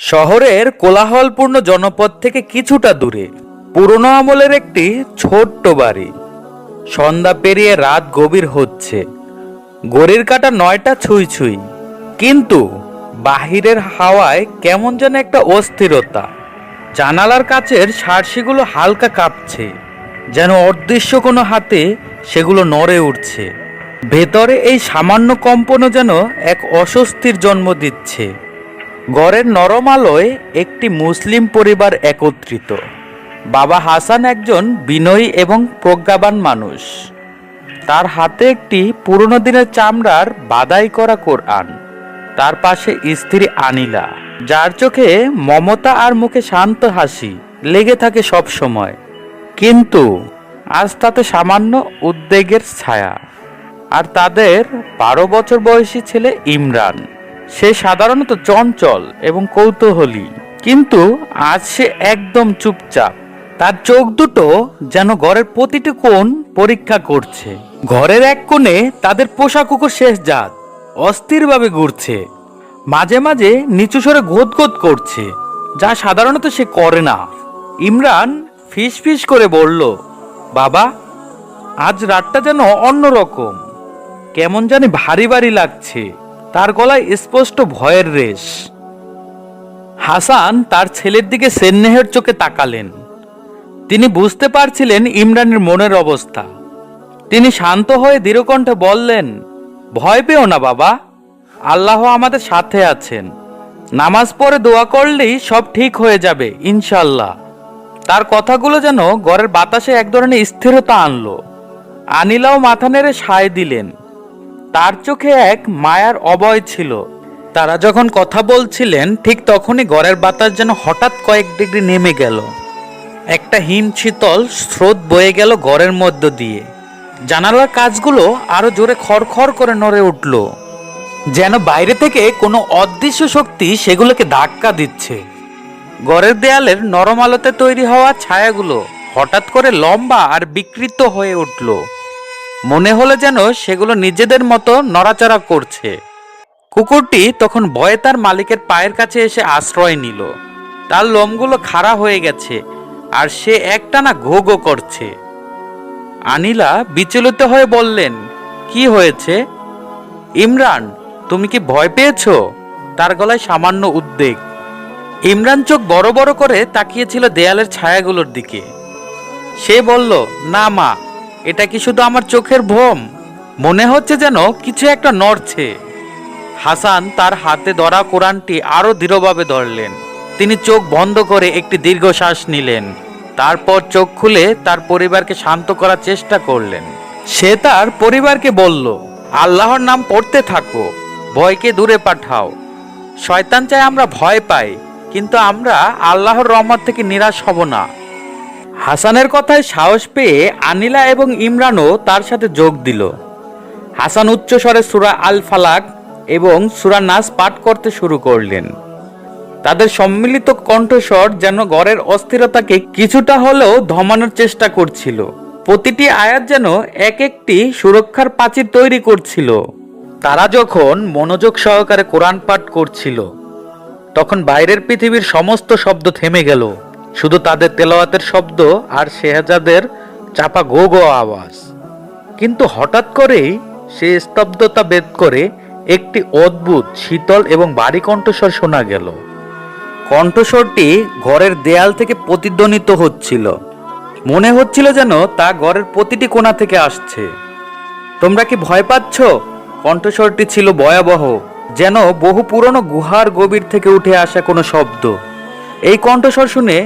শহরের কোলাহলপূর্ণ জনপদ থেকে কিছুটা দূরে পুরনো আমলের একটি ছোট্ট বাড়ি। সন্ধ্যা পেরিয়ে রাত গভীর হচ্ছে, ঘড়ির কাঁটা ৯টা ছুঁই ছুঁই, কিন্তু বাহিরের হাওয়ায় কেমন যেন একটা অস্থিরতা। জানালার কাচের সার্সিগুলো হালকা কাঁপছে, যেন অদৃশ্য কোনো হাতে সেগুলো নড়ে উঠছে। ভেতরে এই সামান্য কম্পনও যেন এক অস্বস্তির জন্ম দিচ্ছে। ঘরের নরম আলোয় একটি মুসলিম পরিবার একত্রিত। বাবা হাসান একজন বিনয়ী এবং প্রজ্ঞাবান মানুষ। তার হাতে একটি পুরনো দিনের চামড়ার বাদাই করা কোরআন। তার পাশে স্ত্রী আনিলা, যার চোখে মমতা আর মুখে শান্ত হাসি লেগে থাকে সব সময়। কিন্তু আজ তাতে সামান্য উদ্বেগের ছায়া। আর তাদের ১২ বছর বয়সী ছেলে ইমরান। সে সাধারণত চঞ্চল এবং কৌতূহলী, কিন্তু আজ সে একদম চুপচাপ। তার চোখ দুটো যেন ঘরের প্রতিটি কোণ পরীক্ষা করছে। ঘরের এক কোণে তাদের পোষা কুকুর শেহজাদ অস্থিরভাবে ঘুরছে, মাঝে মাঝে নিচু স্বরে গোদগোদ করছে, যা সাধারণত সে করে না। ইমরান ফিস ফিস করে বলল, বাবা, আজ রাতটা যেন অন্যরকম, কেমন জানি ভারী ভারী লাগছে। তার গলায় স্পষ্ট ভয়ের রেশ। হাসান তার ছেলের দিকে স্নেহের চোখে তাকালেন। তিনি বুঝতে পারছিলেন ইমরানের মনের অবস্থা। তিনি শান্ত হয়ে দৃঢ়কণ্ঠে বললেন, ভয় পেও না বাবা, আল্লাহ আমাদের সাথে আছেন। নামাজ পড়ে দোয়া করলেই সব ঠিক হয়ে যাবে ইনশাল্লাহ। তার কথাগুলো যেন ঘরের বাতাসে এক ধরনের স্থিরতা আনলো। আনিলাও মাথা নেড়ে সায় দিলেন। তার চোখে এক মায়ার অবয় ছিল। তারা যখন কথা বলছিলেন, ঠিক তখনই ঘরের বাতাস যেন হঠাৎ কয়েক ডিগ্রি নেমে গেল। একটা হিম শীতল স্রোত বয়ে গেল ঘরের মধ্য দিয়ে। জানালার কাঁচগুলো আরো জোরে খড়খড় করে নড়ে উঠল, যেন বাইরে থেকে কোনো অদৃশ্য শক্তি সেগুলোকে ধাক্কা দিচ্ছে। ঘরের দেয়ালের নরম আলোতে তৈরি হওয়া ছায়াগুলো হঠাৎ করে লম্বা আর বিকৃত হয়ে উঠল। মনে হলো যেন সেগুলো নিজেদের মতো নড়াচড়া করছে। কুকুরটি তখন ভয়ে তার মালিকের পায়ের কাছে এসে আশ্রয় নিল। তার লোমগুলো খাড়া হয়ে গেছে আর সে একটানা ঘো ঘো করছে। আনিলা বিচলিত হয়ে বললেন, কি হয়েছে ইমরান, তুমি কি ভয় পেয়েছো? তার গলায় সামান্য উদ্বেগ। ইমরান চোখ বড় বড় করে তাকিয়েছিল দেয়ালের ছায়াগুলোর দিকে। সে বলল, না মা, এটা কি শুধু আমার চোখের ভ্রম? মনে হচ্ছে যেন কিছু একটা নড়ছে। হাসান তার হাতে ধরা কোরআনটি আরো দৃঢ়ভাবে ধরলেন। তিনি চোখ বন্ধ করে একটি দীর্ঘশ্বাস নিলেন। তারপর চোখ খুলে তার পরিবারকে শান্ত করার চেষ্টা করলেন। সে তার পরিবারকে বলল, আল্লাহর নাম পড়তে থাকো, ভয়কে দূরে পাঠাও। শয়তান চায় আমরা ভয় পাই, কিন্তু আমরা আল্লাহর রহমত থেকে নিরাশ হব না। হাসানের কথায় সাহস পেয়ে আনিলা এবং ইমরানও তার সাথে যোগ দিল। হাসান উচ্চস্বরে সূরা আল ফালাক এবং সূরা নাস পাঠ করতে শুরু করলেন। তাদের সম্মিলিত কণ্ঠস্বর যেন ঘরের অস্থিরতাকে কিছুটা হলেও দমানোর চেষ্টা করছিল। প্রতিটি আয়াত যেন এক একটি সুরক্ষার প্রাচীর তৈরি করছিল। তারা যখন মনোযোগ সহকারে কোরআন পাঠ করছিল, তখন বাইরের পৃথিবীর সমস্ত শব্দ থেমে গেল। শুধু তাদের তেলাওয়াতের শব্দ আর শেহজাদের চাপা গো গো আওয়াজ। কিন্তু হঠাৎ করেই সে স্তব্ধতা ভেদ করে একটি অদ্ভুত শীতল এবং ভারী কণ্ঠস্বর শোনা গেল। কণ্ঠস্বরটি ঘরের দেয়াল থেকে প্রতিধ্বনিত হচ্ছিল। মনে হচ্ছিল যেন তা ঘরের প্রতিটি কোণা থেকে আসছে। তোমরা কি ভয় পাচ্ছ? কণ্ঠস্বরটি ছিল ভয়াবহ, যেন বহু পুরনো গুহার গভীর থেকে উঠে আসা কোনো শব্দ। এই কণ্ঠস্বর শুনে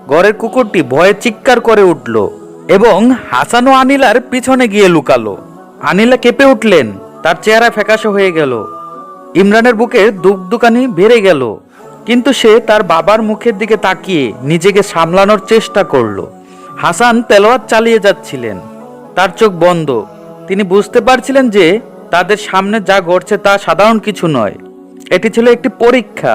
ঘরের কুকুরটি ভয়ে চিৎকার করে উঠল এবং হাসান ও আনিলার পিছনে গিয়ে লুকালো। আনিলা কেঁপে উঠলেন, তার চেহারা ফ্যাকাশে হয়ে গেল। ইমরানের বুকে দুকদুকানি বেড়ে গেল, কিন্তু সে তার বাবার মুখের দিকে তাকিয়ে নিজেকে সামলানোর চেষ্টা করলো। হাসান তেলাওয়াত চালিয়ে যাচ্ছিলেন, তার চোখ বন্ধ। তিনি বুঝতে পারছিলেন যে তাদের সামনে যা ঘটছে তা সাধারণ কিছু নয়, এটি ছিল একটি পরীক্ষা।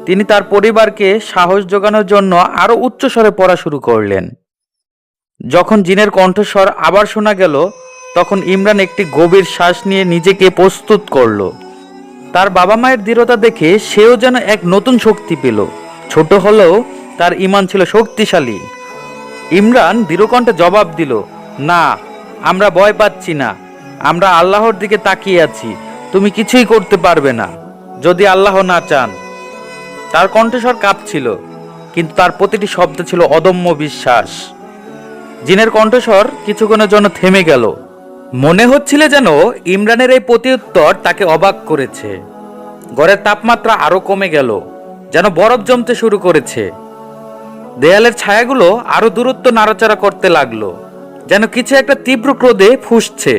তিনি তার পরিবারকে সাহস জোগানোর জন্য আরো উচ্চস্বরে পড়া শুরু করলেন। যখন জিনের কণ্ঠস্বর আবার শোনা গেল, তখন ইমরান একটি গভীর শ্বাস নিয়ে নিজেকে প্রস্তুত করলো। তার বাবা মায়ের দৃঢ়তা দেখে সেও যেন এক নতুন শক্তি পেল। ছোট হলেও তার ঈমান ছিল শক্তিশালী। ইমরান দৃঢ়কণ্ঠে জবাব দিল, না, আমরা ভয় পাচ্ছি না, আমরা আল্লাহর দিকে তাকিয়ে আছি। তুমি কিছুই করতে পারবে না যদি আল্লাহ না চান। তার কণ্ঠস্বর কাঁপছিল, কিন্তু তার প্রতিটি শব্দ ছিল অদম্য বিশ্বাস। জিনের কণ্ঠস্বর কিছুক্ষণের জন্য থেমে গেল। মনে হচ্ছিল যেন ইমরানের এই প্রতিউত্তর তাকে অবাক করেছে। ঘরের তাপমাত্রা আরো কমে গেল, যেন বরফ জমতে শুরু করেছে। দেয়ালের ছায়াগুলো আরো দূরত্ব নাড়াচাড়া করতে লাগলো, যেন কিছু একটা তীব্র ক্রোধে ফুঁসছে।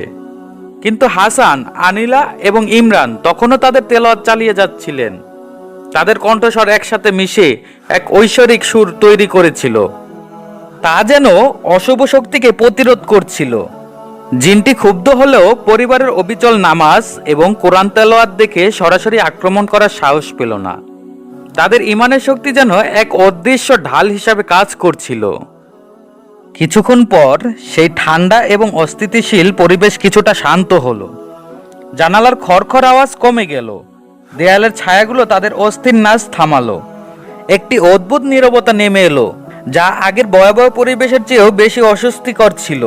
কিন্তু হাসান, আনিলা এবং ইমরান তখনও তাদের তেলাওয়াত চালিয়ে যাচ্ছিলেন। তাদের কণ্ঠস্বর একসাথে মিশে এক ঐশ্বরিক সুর তৈরি করেছিল, তা যেন অশুভ শক্তিকে প্রতিরোধ করছিল। জিনটি ক্ষুব্ধ হলেও পরিবারের অবিচল নামাজ এবং কোরআন তেলাওয়াত দেখে সরাসরি আক্রমণ করার সাহস পেল না। তাদের ঈমানের শক্তি যেন এক অদৃশ্য ঢাল হিসাবে কাজ করছিল। কিছুক্ষণ পর সেই ঠান্ডা এবং অস্থিতিশীল পরিবেশ কিছুটা শান্ত হলো। জানালার খড়খড় আওয়াজ কমে গেল। দেয়ালের ছায়াগুলো তাদের অস্থির নাচ থামালো। একটি অদ্ভুত নীরবতা নেমে এলো, যা আগের ভয়াবহ পরিবেশের চেয়েও বেশি অস্বস্তিকর ছিল।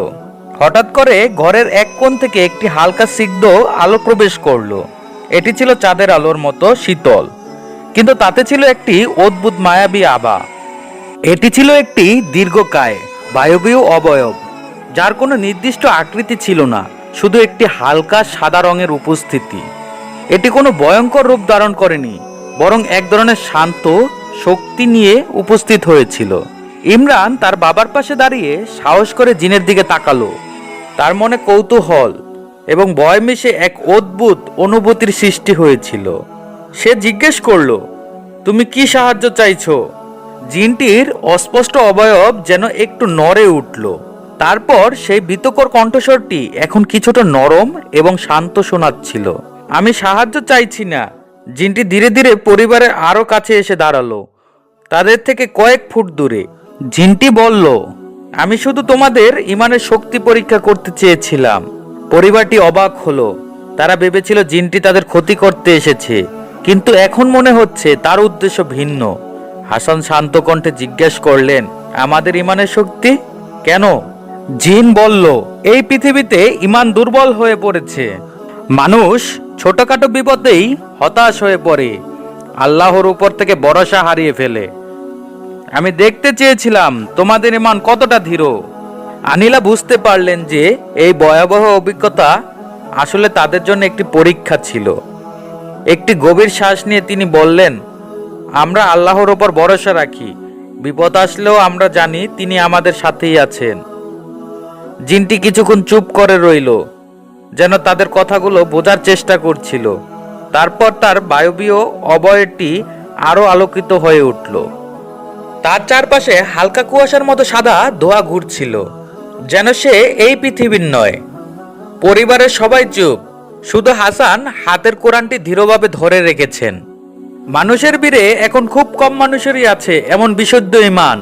হঠাৎ করে ঘরের এক কোণ থেকে একটি হালকা সিগ্ধ আলো প্রবেশ করলো। এটি ছিল চাঁদের আলোর মতো শীতল, কিন্তু তাতে ছিল একটি অদ্ভুত মায়াবী আভা। এটি ছিল একটি দীর্ঘকায় বায়বীয় অবয়ব, যার কোনো নির্দিষ্ট আকৃতি ছিল না, শুধু একটি হালকা সাদা রঙের উপস্থিতি। এটি কোনো ভয়ঙ্কর রূপ ধারণ করেনি, বরং এক ধরনের শান্ত শক্তি নিয়ে উপস্থিত হয়েছিল। ইমরান তার বাবার পাশে দাঁড়িয়ে সাহস করে জিনের দিকে তাকালো। তার মনে কৌতূহল এবং ভয় মিশে এক অদ্ভুত অনুভূতির সৃষ্টি হয়েছিল। সে জিজ্ঞেস করলো, তুমি কি সাহায্য চাইছো? জিনটির অস্পষ্ট অবয়ব যেন একটু নড়ে উঠল। তারপর সেই ভীতকর কণ্ঠস্বরটি এখন কিছুটা নরম এবং শান্ত শোনাচ্ছিল, আমি সাহায্য চাইছি না। জিনটি ধীরে ধীরে পরিবারের আরো কাছে এসে দাঁড়ালো, তাদের থেকে কয়েক ফুট দূরে। জিনটি বলল, আমি শুধু তোমাদের ঈমানের শক্তি পরীক্ষা করতে চেয়েছিলাম। পরিবারটি অবাক হলো। তারা ভেবেছিল জিনটি তাদের ক্ষতি করতে এসেছে, কিন্তু এখন মনে হচ্ছে তার উদ্দেশ্য ভিন্ন। হাসান শান্ত কণ্ঠে জিজ্ঞেস করলেন, আমাদের ঈমানের শক্তি কেন? জিন বলল, এই পৃথিবীতে ঈমান দুর্বল হয়ে পড়েছে। মানুষ ছোটখাটো বিপদেই হতাশ হয়ে পড়ে, আল্লাহর উপর থেকে ভরসা হারিয়ে ফেলে। আমি দেখতে চেয়েছিলাম তোমাদের ঈমান কতটা দৃঢ়। আনিলা বুঝতে পারলেন যে এই ভয়াবহ অভিজ্ঞতা আসলে তাদের জন্য একটি পরীক্ষা ছিল। একটি গভীর শ্বাস নিয়ে তিনি বললেন, আমরা আল্লাহর উপর ভরসা রাখি। বিপদ আসলেও আমরা জানি তিনি আমাদের সাথেই আছেন। জিনটি কিছুক্ষণ চুপ করে রইল, যেন তাদের কথাগুলো বোঝার চেষ্টা করছিল। তারপর তার বায়বীয় অবয়বটি আরো আলোকিত হয়ে উঠল। তার চারপাশে হালকা কুয়াশার মতো সাদা ধোঁয়া ঘুরছিল, যেন সে এই পৃথিবীর নয়। পরিবারের সবাই চুপ, শুধু হাসান হাতের কোরআনটি দৃঢ়ভাবে ধরে রেখেছেন। মানুষের ভিড়ে এখন খুব কম মানুষেরই আছে এমন বিশুদ্ধ ঈমান।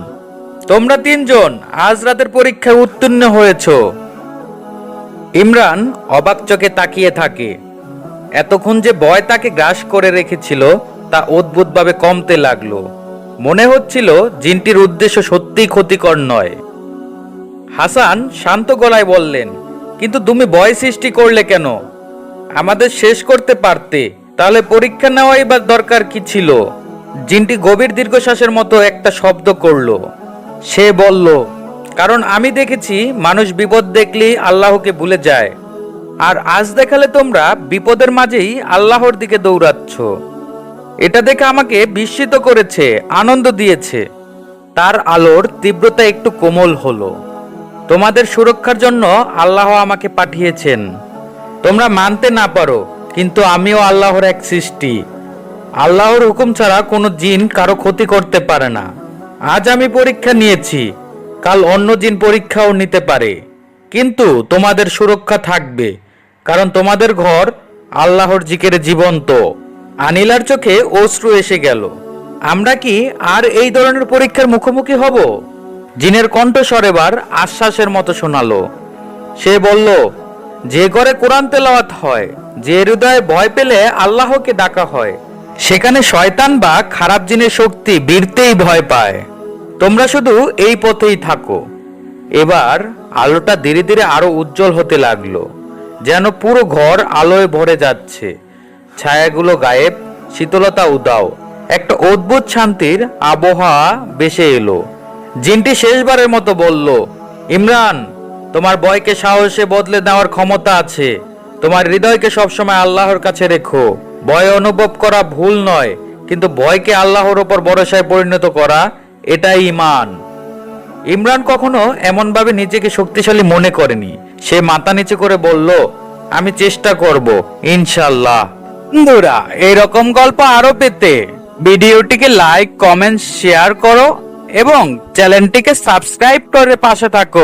তোমরা তিনজন আজ রাতের পরীক্ষায় উত্তীর্ণ হয়েছ। ইমরান অবাক চোখে তাকিয়ে থাকে। এতক্ষণ যে ভয় তাকে গ্রাস করে রেখেছিল তা অদ্ভুতভাবে কমতে লাগলো। মনে হচ্ছিল জিনটির উদ্দেশ্য সত্যিই ক্ষতিকর নয়। হাসান শান্ত গলায় বললেন, কিন্তু তুমি ভয় সৃষ্টি করলে কেন? আমাদের শেষ করতে পারতে, তাহলে পরীক্ষা নেওয়াই বা দরকার কি ছিল? জিনটি গভীর দীর্ঘশ্বাসের মতো একটা শব্দ করলো। সে বলল, কারণ আমি দেখেছি মানুষ বিপদ দেখলেই আল্লাহকে ভুলে যায়, আর আজ দেখালে তোমরা বিপদের মাঝেই আল্লাহর দিকে দৌড়াচ্ছ। এটা দেখে আমাকে বিস্মিত করেছে, আনন্দ দিয়েছে। তার আলোর তীব্রতা একটু কোমল হলো। তোমাদের সুরক্ষার জন্য আল্লাহ আমাকে পাঠিয়েছেন। তোমরা মানতে না পারো, কিন্তু আমিও আল্লাহর এক সৃষ্টি। আল্লাহর হুকুম ছাড়া কোনো জিন কারো ক্ষতি করতে পারে না। আজ আমি পরীক্ষা নিয়েছি, কাল অন্য জিন পরীক্ষাও নিতে পারে, কিন্তু তোমাদের সুরক্ষা থাকবে, কারণ তোমাদের ঘর আল্লাহর জিকিরে জীবন্ত। আনিলার চোখে অশ্রু এসে গেল। আমরা কি আর এই ধরনের পরীক্ষার মুখোমুখি হব? জিনের কণ্ঠস্বর এবার আশ্বাসের মতো শোনালো। সে বলল, যে ঘরে কোরআন তেলাওয়াত হয় যে হৃদয়ে ভয় পেলে আল্লাহকে ডাকা হয়, সেখানে শয়তান বা খারাপ জিনের শক্তি বীরতেই ভয় পায়। তোমরা শুধু এই পথেই থাকো। এবার আলোটা ধীরে ধীরে আরো উজ্জ্বল হতে লাগলো, যেন পুরো ঘর আলোয় ভরে যাচ্ছে। ছায়াগুলো গায়েব, শীতলতা উদাও, একটা অদ্ভুত শান্তির আবহাওয়া ভেসে এলো। জিনটি শেষবারের মতো বলল, ইমরান, তোমার ভয়কে সাহসে বদলে দেওয়ার ক্ষমতা আছে। তোমার হৃদয়কে সবসময় আল্লাহর কাছে রেখো। ভয় অনুভব করা ভুল নয়, কিন্তু ভয়কে আল্লাহর ওপর ভরসায় পরিণত করা, এটাই ঈমান। ইমরান কখনো এমনভাবে নিজেকে শক্তিশালী মনে করেনি। সে মাথা নিচু করে বলল, আমি চেষ্টা করব, ইনশাল্লাহ। বন্ধুরা, এরকম গল্প আরো পেতে ভিডিওটিকে লাইক, কমেন্ট, শেয়ার করো এবং চ্যানেলটিকে সাবস্ক্রাইব করে পাশে থাকো।